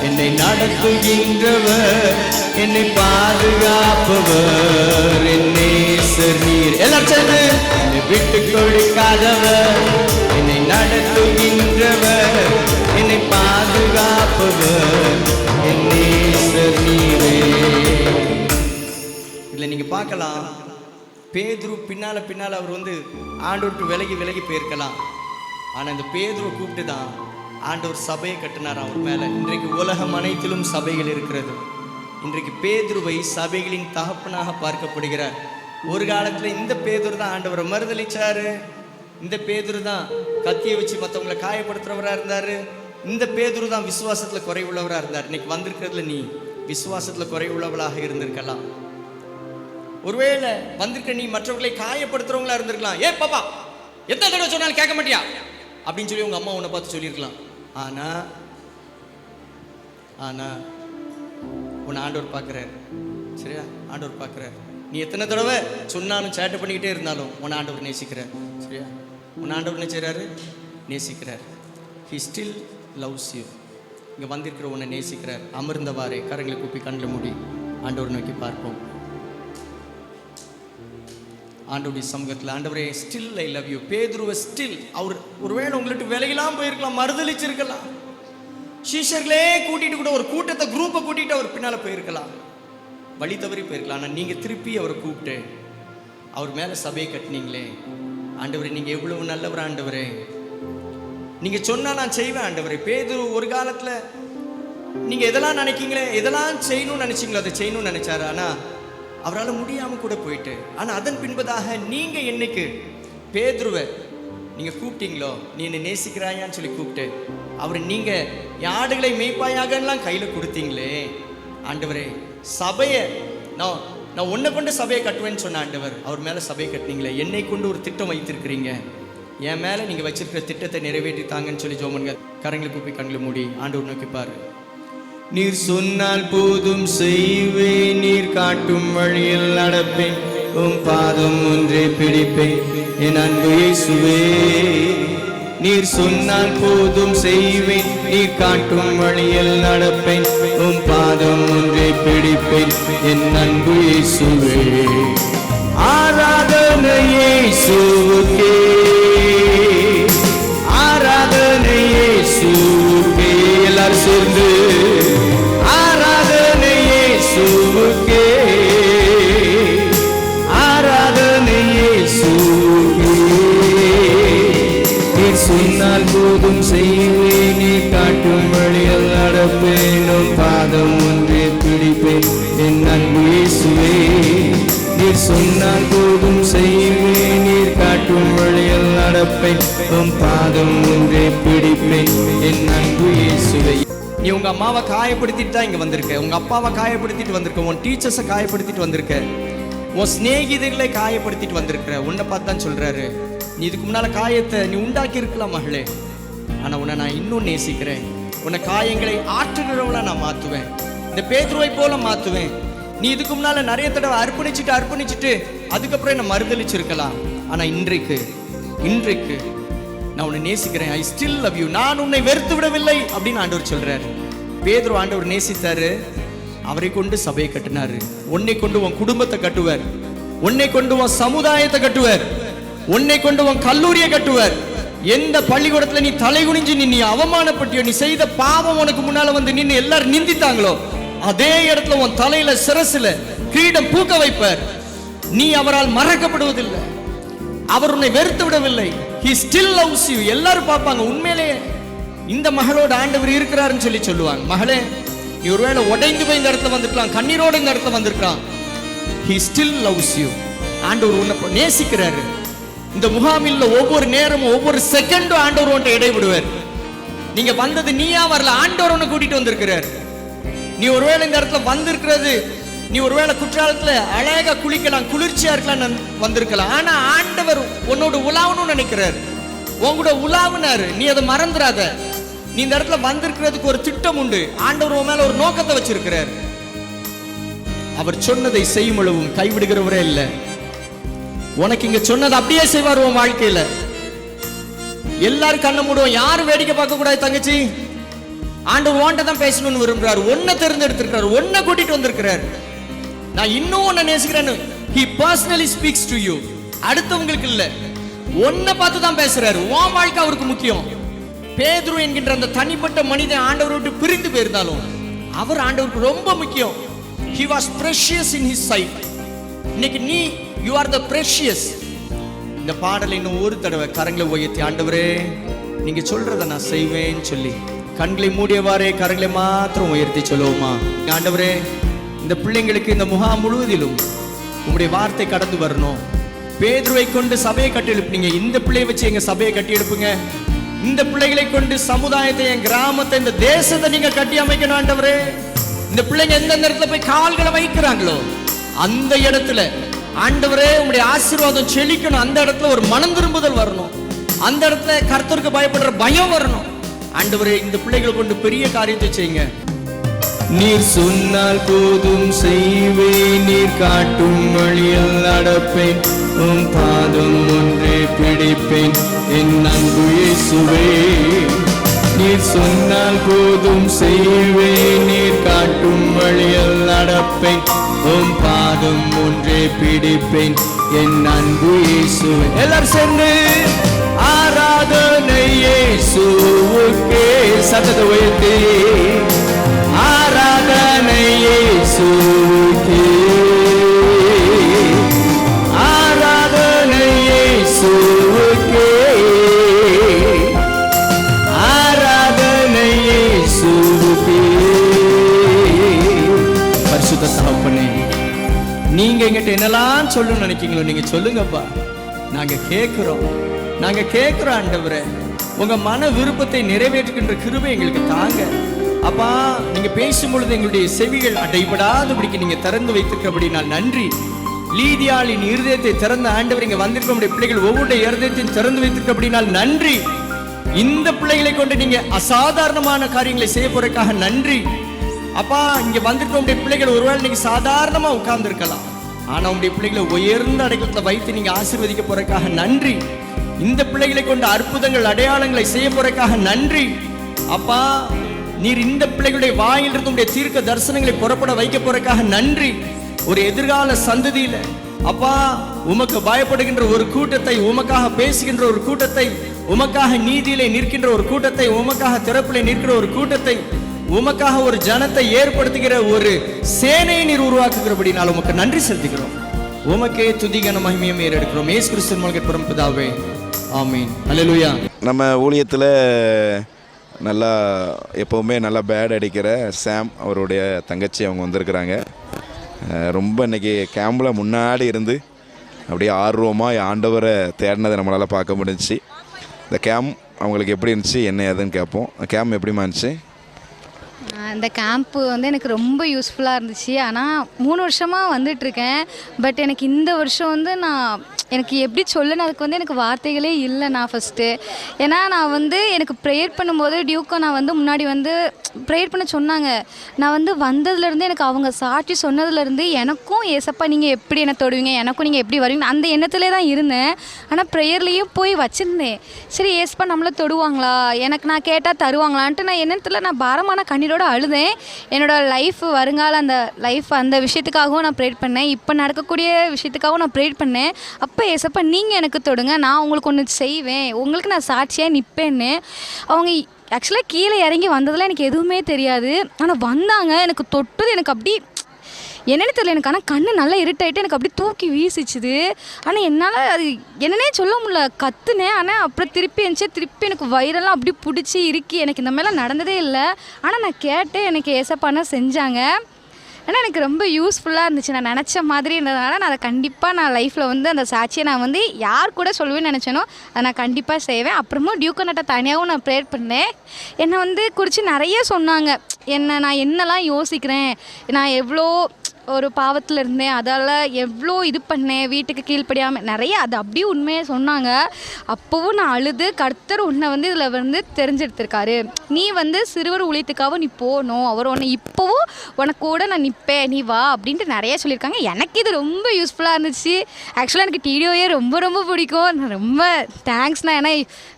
என்னை நடத்துகின்றவர், என்னை பாதுகாப்பவர் என் நேசர் நீர். எல்லாரும் சேர்ந்து, என்னை விட்டு கொடுக்காதவர், என்னை நடத்துகின்றவர், என்னை பாதுகாப்பவர் என் நேசர் நீரே. இதில் நீங்க பார்க்கலாம், பேதுரு பின்னால அவர் வந்து ஆண்டவருக்கு விலகி போயிருக்கலாம். ஆனால் இந்த பேதுருவை கூப்பிட்டு தான் ஆண்டவர் சபையை கட்டினார் அவர் மேலே. இன்றைக்கு உலகம் அனைத்திலும் சபைகள் இருக்கிறது. இன்றைக்கு பேதுருவை சபைகளின் தகப்பனாக பார்க்கப்படுகிறார். ஒரு காலத்தில் இந்த பேதுரு தான் ஆண்டவரை மறுதளிச்சாரு, இந்த பேதுரு தான் கத்தியை வச்சு மற்றவங்களை காயப்படுத்துறவராக இருந்தார், இந்த பேதுரு தான் விசுவாசத்தில் குறைவுள்ளவராக இருந்தார். இன்னைக்கு வந்திருக்கிறதுல நீ விசுவாசத்தில் குறைவுள்ளவளாக இருந்திருக்கலாம். ஒருவேளை வந்திருக்க நீ மற்றவர்களை காயப்படுத்துறவங்களா இருந்திருக்கலாம். ஏ பாப்பா, எத்தனை தடவை சொன்னாலும் கேட்க மாட்டியா அப்படின்னு சொல்லி உங்க அம்மா உன்னை பார்த்து சொல்லியிருக்கலாம். ஆனா உன்னை ஆண்டவர் பார்க்குறாரு. சரியா? ஆண்டவர் பார்க்குறாரு. நீ எத்தனை தடவை சொன்னாலும் சேட்டை பண்ணிக்கிட்டே இருந்தாலும் உன்னை ஆண்டவர் நேசிக்கிறார். சரியா? உன்னை ஆண்டவர் என்ன செய்கிறாரு? நேசிக்கிறார். He still loves you. இங்கே வந்திருக்கிற உன்னை நேசிக்கிறார். அமர்ந்தவாறே கரங்களை கூப்பி கண்ணில் மூடி ஆண்டவர் நோக்கி பார்ப்போம். ஆண்டவருடைய சமூகத்தில், ஆண்டவரே ஸ்டில் ஐ லவ் யூ. பேதுருவை ஸ்டில் அவர் ஒருவேளை உங்களுக்கு விலையெல்லாம் போயிருக்கலாம், மறுதளிச்சிருக்கலாம், சீஷர்களே கூட்டிட்டு கூட ஒரு கூட்டத்தை குரூப்பை கூட்டிட்டு அவர் பின்னால போயிருக்கலாம், வழி தவறி போயிருக்கலாம். ஆனால் நீங்க திருப்பி அவரை கூப்பிட்டு அவர் மேல சபையை கட்டினீங்களே. ஆண்டவரே நீங்க எவ்வளவு நல்லவர் ஆண்டவரே, நீங்க சொன்னா நான் செய்வேன் ஆண்டவரே. பேதுரு ஒரு காலத்துல நீங்க எதெல்லாம் நினைக்கீங்களே, எதெல்லாம் செய்யணும்னு நினைச்சீங்களோ அதை செய்யணும்னு நினைச்சாரு. ஆனா அவரால் முடியாம கூட போயிட்டு, ஆனா அதன் பின்பதாக நீங்க என்னைக்கு பேதுருவை நீங்க கூப்பிட்டீங்களோ, நீ என்னை நேசிக்கிறாயான்னு சொல்லி கூப்பிட்டு அவர் நீங்க ஆடுகளை மேய்ப்பாயாகலாம் கையில கொடுத்தீங்களே. ஆண்டவரே சபையை நான் உன்னை கொண்டு சபையை கட்டுவேன்னு சொன்ன ஆண்டவர், அவர் மேல சபையை கட்டினீங்களே. என்னை கொண்டு ஒரு திட்டம் வைத்திருக்கிறீங்க, என் மேல நீங்க வச்சிருக்கிற திட்டத்தை நிறைவேற்றித்தாங்கன்னு சொல்லி ஜோமன்க கரங்களை கூப்பி கண்களை மூடி ஆண்டவர் நோக்கி பாரு. நீர் சொன்னால் போதும் செய்வேன், நீர் காட்டும் வழியில் நடப்பேன், உம் பாதம் ஒன்றே பிடிப்பேன் என் அன்பு இயேசுவே. நீர் சொன்னால் போதும் செய்வேன், நீர் காட்டும் வழியில் நடப்பேன், உம் பாதம் ஒன்றே பிடிப்பேன் என் அன்பு இயேசுவே. ஆராதனை இயேசுவுக்கே, ஆராதனை இயேசுவுக்கே. எல்லாரும் சொன்னால் போதும் செய்வேன், நீர் காட்டும் வழியில் நடப்பேன், உம் பாதம் ஒன்றே பிடிப்பேன் என் அன்பு இயேசுவே. நீ உங்க அம்மாவை காயப்படுத்திட்டு தான் இங்க வந்திருக்க, உங்க அப்பாவை காயப்படுத்திட்டு வந்திருக்க, உன் டீச்சர்ஸை காயப்படுத்திட்டு வந்திருக்க, உன் சிநேகிதர்களை காயப்படுத்திட்டு வந்திருக்கிற. உன்னை பார்த்து தான் சொல்றாரு, நீ இதுக்கு முன்னால காயத்தை நீ உண்டாக்கி இருக்கலாம் மகளே, ஆனா உன்னை நான் இன்னும் நேசிக்கிறேன். உன்னை காயங்களை ஆற்றுகிறவளா நான் மாத்துவேன், இந்த பேதுருவை போல மாத்துவேன். நீ இதுக்கு முன்னால நிறைய தடவை அர்ப்பணிச்சுட்டு அதுக்கப்புறம் என்ன மறுதளிச்சிருக்கலாம், ஆனா இன்றைக்கு நான் உன்னை நேசிக்கிறேன். ஐ ஸ்டில் லவ் யூ, நான் உன்னை வெறுத்து விடவில்லை அப்படின்னு ஆண்டவர் சொல்றாரு. பேதுரு ஆண்டவர் நேசித்தாரு, அவரை கொண்டு சபையை கட்டினாரு. உன்னை கொண்டு உன் குடும்பத்தை கட்டுவார், உன்னை கொண்டு உன் சமுதாயத்தை கட்டுவார், உன்னை கொண்டு உன் கல்லூரியை கட்டுவார். எந்த பள்ளிக்கூடத்துல நீ தலை குனிஞ்சு நீ அவமானப்பட்டியோ, நீ செய்த பாவம் உனக்கு முன்னால வந்து நின்று எல்லாரும் நிந்தித்தாங்களோ, அதே இடத்துல உன் தலையில சிரசுல கிரீடம் பூக்க வைப்பார். நீ அவரால் மறக்கப்படுவதில்லை, அவர் உன்னை வெறுத்து விடவில்லை. He still loves you. எல்லாரும் பார்ப்பாங்க, உண்மையிலே இந்த மகளோட ஆண்டவர் இருக்கிறாருன்னு சொல்லுவாங்க. மகளே, நீ ஒருவேளை உடைந்து போய் இந்த இடத்துல வந்துருக்கலாம், கண்ணீரோட இந்த இடத்துல வந்திருக்கலாம். He still loves you. ஆண்டவர் உன்னை நேசிக்கிறாரு. இந்த முகாமில் ஒவ்வொரு நேரமும் ஒவ்வொரு செகண்டும் ஆண்டவர் உன்னை இடைவிடுவார். நீங்க வந்தது நீயா வரல, ஆண்டவர் உன்னை கூட்டிட்டு வந்திருக்கிறார். நீ ஒருவேளை இந்த இடத்துல வந்திருக்கிறது, நீ ஒருவேளை குற்றாலத்துல அழகா குளிக்கலாம், குளிர்ச்சியா இருக்கலாம் வந்திருக்கலாம், ஆனா ஆண்டவர் உன்னோட உலாவணும்னு நினைக்கிறார், உங்களோட உலாவுனாரு. நீ அதை மறந்துடாத. நீ இந்த இடத்துல வந்திருக்கிறதுக்கு ஒரு திட்டம் உண்டு. ஆண்டவர் உன் மேல ஒரு நோக்கத்தை வச்சிருக்கிறார். அவர் சொன்னதை செய்யும் அளவும் கைவிடுகிறவரே இல்லை. உனக்கு இங்க சொன்னது அப்படியே செய்வார் உன் வாழ்க்கையில. எல்லாரும் கண்ணை மூடுவோம், யாரும் வேடிக்கை பார்க்க கூடாது. தங்கச்சி, ஆண்டவர் உன்கிட்ட தான் பேசணும்னு விரும்புறாரு, உன்னை தேர்ந்தெடுத்திருக்கிறாரு, உன்னை கூட்டிட்டு வந்திருக்கிறார். நான் இன்னும் உன்னை நேசிக்கிறேன்னு he personally speaks to you. அடுத்தவங்களுக்கு இல்ல, உன்னை பார்த்து தான் பேசுறாரு. உன் வாழ்க்கை அவருக்கு முக்கியம். பேதுரு என்கின்ற அந்த தனிப்பட்ட மனிதன் ஆண்டவரை விட்டு பிரிந்து போயிருந்தாலும் அவர் ஆண்டவருக்கு ரொம்ப முக்கியம். he was precious in his sight. இன்னைக்கு நீ you are the precious. இந்த பாடலை இன்னும் ஒரு தடவை கரங்களை உயர்த்தி, ஆண்டவரே நீங்க சொல்றதை நான் செய்வேன்னு சொல்லி கண்களை மூடியவாறே கரங்களை மாத்திரம் உயர்த்தி சொல்லுவோமா? ஆண்டவரே, இந்த பிள்ளைங்களுக்கு இந்த முகாம் முழுவதிலும் உங்களுடைய வார்த்தை கடந்து வரணும். பேதுருவை கொண்டு சபையை கட்டி எழுப்புனீங்க, இந்த பிள்ளையை வச்சு எங்க சபையை கட்டி எழுப்புங்க. இந்த பிள்ளைகளை கொண்டு சமுதாயத்தை, என் கிராமத்தை, இந்த தேசத்தை நீங்க கட்டி அமைக்கணும். ஆண்டவரே, இந்த பிள்ளைங்க எந்தெந்த இடத்துல போய் கால்களை வைக்கிறாங்களோ அந்த இடத்துல ஆண்டவரே உங்களுடைய ஆசீர்வாதம் செழிக்கணும். அந்த இடத்துல ஒரு மனம் திரும்புதல் வரணும், அந்த இடத்துல கர்த்தருக்கு பயப்படுற பயம் வரணும். ஆண்டவரே, இந்த பிள்ளைகளை கொண்டு பெரிய காரியத்தை செய்யுங்க. நீர் சொன்னால் போதும் செய்வேன், நீர் காட்டும் வழியில் நடப்பேன், உம் பாதம் ஒன்றே பிடிப்பேன் என் அன்பு இயேசுவே. நீர் சொன்னால் போதும் செய்வேன், நீர் காட்டும் வழியில் நடப்பேன், உம் பாதம் ஒன்றே பிடிப்பேன் என் அன்பு இயேசுவே. எல்லாரும் சேர்ந்து ஆராதனை இயேசுவுக்கே, சத்தத்தை உயர்த்தி ஆராதனை இயேசுவுக்கே, ஆராதனை இயேசுவுக்கே, ஆராதனை இயேசுவுக்கே. பரிசுத்த தகப்பனே, நீங்க எங்கிட்ட என்னெல்லாம் சொல்லணும்னு நினைக்கீங்களோ நீங்க சொல்லுங்கப்பா. நாங்க கேட்கிறோம் ஆண்டவரே, உங்க மன விருப்பத்தை நிறைவேற்றுகின்ற கிருபை எங்களுக்கு தாங்க. அப்பா, நீங்க பேசும் பொழுது எங்களுடைய செவிகள் அடைபடாதபடிக்கு நீங்க திறந்து வைத்திருக்கிறபடி நான் நன்றி. லீதியாளின் இருதயத்தை திறந்த ஆண்டவர், இங்க வந்திருக்க பிள்ளைகள் ஒவ்வொரு இருதயத்தையும் திறந்து வைத்திருக்கிறபடி நான் நன்றி. இந்த பிள்ளைகளை கொண்டு நீங்க அசாதாரணமான காரியங்களை செய்ய போறதுக்காக நன்றி. அப்பா, இங்க வந்திருக்க பிள்ளைகள் ஒருவேளை நீங்க சாதாரணமா உட்கார்ந்து இருக்கலாம், ஆனா உங்களுடைய பிள்ளைகளை உயர்ந்த அடைக்கலத்தை வைத்து நீங்க ஆசீர்வதிக்க போறதுக்காக நன்றி. இந்த பிள்ளைகளை கொண்டு அற்புதங்கள் அடையாளங்களை செய்ய போறதுக்காக நன்றி. அப்பா, நீர் இந்த பிள்ளைகளுடைய வாயிலிருந்து உடைய தீர்க்க தரிசனங்களை புறப்பட வைக்க போறதுக்காக நன்றி. ஒரு எதிர்கால சந்ததியில அப்பா உமக்கு பயப்படுகின்ற ஒரு கூட்டத்தை, உமக்காக பேசுகின்ற ஒரு கூட்டத்தை, உமக்காக நீதியிலே நிற்கின்ற ஒரு கூட்டத்தை, உமக்காக திறப்பிலே நிற்கிற ஒரு கூட்டத்தை, உமக்காக ஒரு ஜனத்தை ஏற்படுத்துகிற ஒரு சேனையை நீர் உருவாக்குகிறபடி நான் உமக்கு நன்றி செலுத்துகிறோம். உமக்கே துதிகன மகிமையும் ஏறெடுக்கிறோம். இயேசு கிறிஸ்துவின் மூலமாக பரமபிதாவே, ஆமீன். அல்லேலூயா.
நம்ம ஊழியத்தில் நல்லா எப்போவுமே நல்லா பேட் அடிக்கிற சாம் அவருடைய தங்கச்சி அவங்க வந்திருக்கிறாங்க. ரொம்ப இன்றைக்கி கேம்பில் முன்னாடி இருந்து அப்படியே ஆர்வமாக ஆண்டவரை தேடினதை நம்மளால் பார்க்க முடிஞ்சிச்சு. இந்த கேம்ப் அவங்களுக்கு எப்படி இருந்துச்சு, என்ன ஏதுன்னு கேட்போம். கேம்ப் எப்படிமா இருந்துச்சு?
இந்த கேம்ப்பு வந்து எனக்கு ரொம்ப யூஸ்ஃபுல்லாக இருந்துச்சு. ஆனால் 3 வருஷமாக வந்துட்டுருக்கேன். பட் எனக்கு இந்த வருஷம் வந்து எனக்கு எப்படி சொல்லணும், அதுக்கு வந்து எனக்கு வார்த்தைகளே இல்லை. ஃபஸ்ட்டு ஏன்னா நான் வந்து எனக்கு ப்ரேயர் பண்ணும்போது டியூக்கோ நான் வந்து முன்னாடி வந்து ப்ரேயர் பண்ண சொன்னாங்க. நான் வந்து வந்ததுலேருந்து எனக்கு அவங்க சாட்சி சொன்னதுலேருந்து எனக்கும் ஏசப்பா நீங்கள் எப்படி என்ன தொடுவீங்க, எனக்கும் நீங்கள் எப்படி வருவீங்க அந்த எண்ணத்துலேயே தான் இருந்தேன். ஆனால் ப்ரேயர்லேயும் போய் வச்சுருந்தேன். சரி ஏசப்பா நம்மளை தொடுவாங்களா, எனக்கு நான் கேட்டால் தருவாங்களான்ட்டு நான் எண்ணத்தில் நான் பாரமான கண்ணீரோடு அழுதேன். என்னோடய லைஃப் வருங்கால அந்த விஷயத்துக்காகவும் நான் ப்ரேயர் பண்ணேன். இப்போ நடக்கக்கூடிய விஷயத்துக்காகவும் நான் ப்ரேயர் பண்ணேன். அப்போ ஏசப்பா நீங்கள் எனக்கு தொடுங்க, நான் உங்களுக்கு ஒன்று செய்வேன், உங்களுக்கு நான் சாட்சியாக நிற்பேன்னு. அவங்க ஆக்சுவலாக கீழே இறங்கி வந்ததில் எனக்கு எதுவுமே தெரியாது. ஆனால் வந்தாங்க, எனக்கு தொட்டது எனக்கு அப்படி என்னென்னு தெரியல. எனக்கு ஆனால் கண்ணு நல்லா இருட்டாயிட்டு எனக்கு அப்படி தூக்கி வீசிச்சுது. ஆனால் என்னால் அது என்னன்னே சொல்ல முடியல. கற்றுனேன். ஆனால் அப்புறம் திருப்பி எனக்கு வயிறெல்லாம் அப்படி பிடிச்சி இறுக்கி எனக்கு இந்த மாதிரிலாம் நடந்ததே இல்லை. ஆனால் நான் கேட்டேன், எனக்கு ஏசப்பானா செஞ்சாங்க. ஆனால் எனக்கு ரொம்ப யூஸ்ஃபுல்லாக இருந்துச்சு. நான் நினச்ச மாதிரி இருந்ததுனால நான் அதை கண்டிப்பாக லைஃப்பில் வந்து அந்த சாட்சியை நான் வந்து யார் கூட சொல்லுவேன்னு நினச்சேனோ அதை நான் கண்டிப்பாக செய்வேன். அப்புறமும் டியூக்கோ நட்டை தனியாகவும் நான் ப்ரேயர் பண்ணேன். என்னை வந்து குறித்து நிறைய சொன்னாங்க. நான் என்னெல்லாம் யோசிக்கிறேன், நான் எவ்வளோ ஒரு பாவத்தில் இருந்தேன், அதால் எவ்வளோ இது பண்ணேன், வீட்டுக்கு கீழ்ப்படியாமல் நிறைய அது அப்படியே உண்மையை சொன்னாங்க. அப்போவும் நான் அழுது, கர்த்தர் உன்னை வந்து இதில் வந்து தெரிஞ்செடுத்திருக்காரு, நீ வந்து சிறுவர் ஊழியத்துக்காக நீ போகணும், அவர் உன்னை இப்போவும் உனக்கு கூட நான் நிற்பேன், நீ வா அப்படின்ட்டு நிறைய சொல்லியிருக்காங்க. எனக்கு இது ரொம்ப யூஸ்ஃபுல்லாக இருந்துச்சு. ஆக்சுவலாக எனக்கு டிடிஓயே ரொம்ப ரொம்ப பிடிக்கும். நான் ரொம்ப தேங்க்ஸ்ண்ணா. ஏன்னா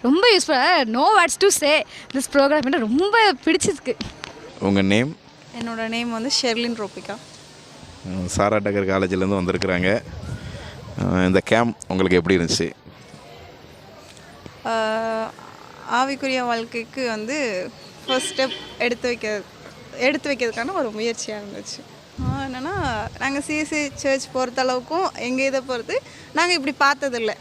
ரொம்ப யூஸ்ஃபுல்லாக no words to say this program எனக்கு ரொம்ப பிடிச்சிருக்கு.
உங்கள் நேம்?
என்னோட நேம் வந்து ஷெர்லின் ரோபிகா.
சாரா டக்கர் காலேஜிலேருந்து வந்திருக்கிறாங்க. இந்த கேம்ப் உங்களுக்கு எப்படி இருந்துச்சு?
ஆவிக்குரிய வாழ்க்கைக்கு வந்து ஃபர்ஸ்ட் ஸ்டெப் எடுத்து வைக்கிறதுக்கான ஒரு முயற்சியாக இருந்துச்சு. என்னென்னா நாங்கள் சிஎஸ்சி சர்ச் பொறுத்தளவுக்கும் எங்கள் இதை பொறுத்து நாங்கள் இப்படி பார்த்ததில்ல.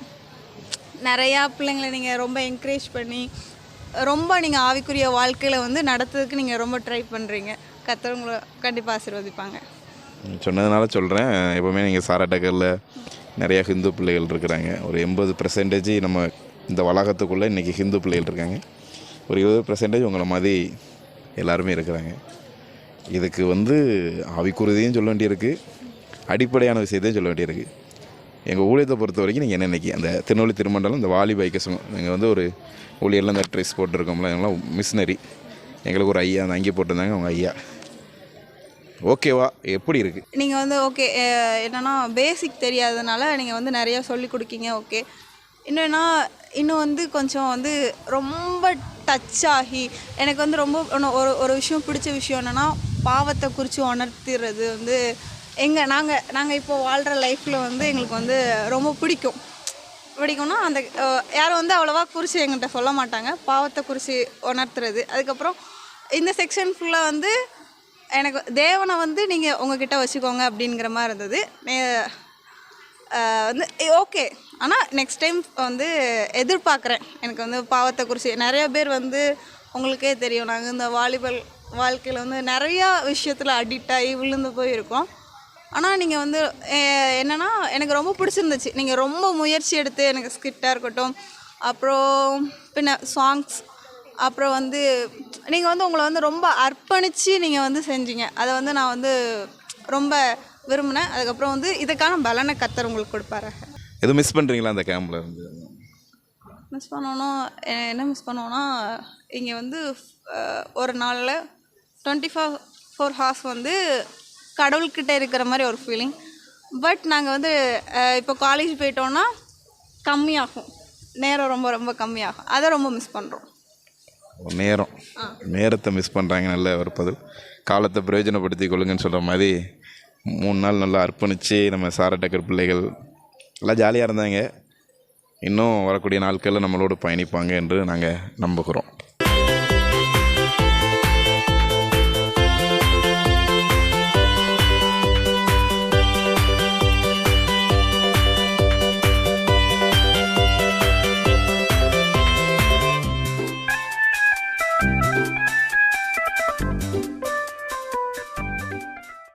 நிறையா பிள்ளைங்களை நீங்கள் ரொம்ப என்கரேஜ் பண்ணி ரொம்ப நீங்கள் ஆவிக்குரிய வாழ்க்கையில் வந்து நடத்துறதுக்கு நீங்கள் ரொம்ப ட்ரை பண்ணுறீங்க. கர்த்தர் கண்டிப்பாக ஆசீர்வதிப்பாங்க.
சொன்னதுனால சொல்கிறேன். எப்போவுமே நீங்கள் சாரா டக்கரில் நிறையா ஹிந்து பிள்ளைகள் இருக்கிறாங்க. ஒரு 80% நம்ம இந்த வளாகத்துக்குள்ளே இன்றைக்கி ஹிந்து பிள்ளைகள் இருக்காங்க. ஒரு 20% உங்களை மாதிரி எல்லாருமே இருக்கிறாங்க. இதுக்கு வந்து ஆவிக்குறுதியும் சொல்ல வேண்டியிருக்கு, அடிப்படையான விஷயத்தையும் சொல்ல வேண்டியிருக்கு. எங்கள் ஊழியத்தை பொறுத்த வரைக்கும் நீங்கள் என்ன இன்றைக்கி அந்த திருநெல்வேலி திருமண்டலம் இந்த வாலிப ஐக்கியம் நீங்கள் வந்து ஒரு ஊழியரில் இந்த ட்ரெஸ் போட்டிருக்கோம்ல, எங்களாம் மிஷினரி. எங்களுக்கு ஒரு ஐயா அந்த அங்கி போட்டிருந்தாங்க, அவங்க ஐயா. ஓகேவா, எப்படி இருக்குது?
நீங்கள் வந்து ஓகே என்னென்னா பேசிக் தெரியாததுனால நீங்கள் வந்து நிறையா சொல்லி கொடுக்கீங்க. ஓகே, இன்னும் வந்து கொஞ்சம் வந்து ரொம்ப டச் ஆகி எனக்கு வந்து ரொம்ப ஒரு விஷயம் பிடிச்ச விஷயம் என்னென்னா பாவத்தை குறித்து உணர்த்துறது வந்து நாங்கள் இப்போ வாழ்கிற லைஃப்பில் வந்து எங்களுக்கு வந்து ரொம்ப பிடிக்கும்னா அந்த யாரும் வந்து அவ்வளோவா குறித்து எங்கள்கிட்ட சொல்ல மாட்டாங்க. பாவத்தை குறித்து உணர்த்துறது. அதுக்கப்புறம் இந்த செக்ஷன் ஃபுல்லாக வந்து எனக்கு தேவனை வந்து நீங்கள் உங்ககிட்ட வச்சுக்கோங்க அப்படிங்கிற மாதிரி இருந்தது. வந்து ஓகே, ஆனால் நெக்ஸ்ட் டைம் வந்து எதிர்பார்க்குறேன். எனக்கு வந்து பாவத்தை குறித்து நிறைய பேர் வந்து உங்களுக்கே தெரியும், நாங்கள் இந்த வாலிபல் வாழ்க்கையில் வந்து நிறையா விஷயத்தில் அடிக்ட் ஆகி விழுந்து போயிருக்கோம். ஆனால் நீங்கள் வந்து என்னென்னா எனக்கு ரொம்ப பிடிச்சிருந்துச்சு. நீங்கள் ரொம்ப முயற்சி எடுத்து எனக்கு ஸ்கிரிப்டாக இருக்கட்டும், அப்புறம் பின்ன சாங்ஸ், அப்புறம் வந்து நீங்கள் வந்து உங்களை வந்து ரொம்ப அர்ப்பணித்து நீங்கள் வந்து செஞ்சீங்க. அதை வந்து நான் வந்து ரொம்ப விரும்பினேன். அதுக்கப்புறம் வந்து இதுக்கான பலனை கர்த்தர் உங்களுக்கு கொடுப்பாரு.
எதுவும் மிஸ் பண்ணுறீங்களா அந்த கேம்பில் இருந்து?
மிஸ் என்ன மிஸ் பண்ணுவோன்னா இங்கே வந்து ஒரு நாளில் 24 ஹார்ஸ் வந்து கடவுள்கிட்ட இருக்கிற மாதிரி ஒரு ஃபீலிங். பட் நாங்கள் வந்து இப்போ காலேஜ் போயிட்டோன்னா கம்மியாகும், நேரம் ரொம்ப ரொம்ப கம்மியாகும். அதை ரொம்ப மிஸ் பண்ணுறோம்.
நேரத்தை மிஸ் பண்ணுறாங்க. நல்ல ஒரு பதில். காலத்தை பிரயோஜனப்படுத்தி கொள்ளுங்கன்னு சொல்கிற மாதிரி 3 நாள் நல்லா அர்ப்பணித்து நம்ம சாரா டக்கர் பிள்ளைகள் எல்லாம் ஜாலியாக இருந்தாங்க. இன்னும் வரக்கூடிய நாட்களில் நம்மளோடு பயணிப்பாங்க என்று நாங்கள் நம்புகிறோம்.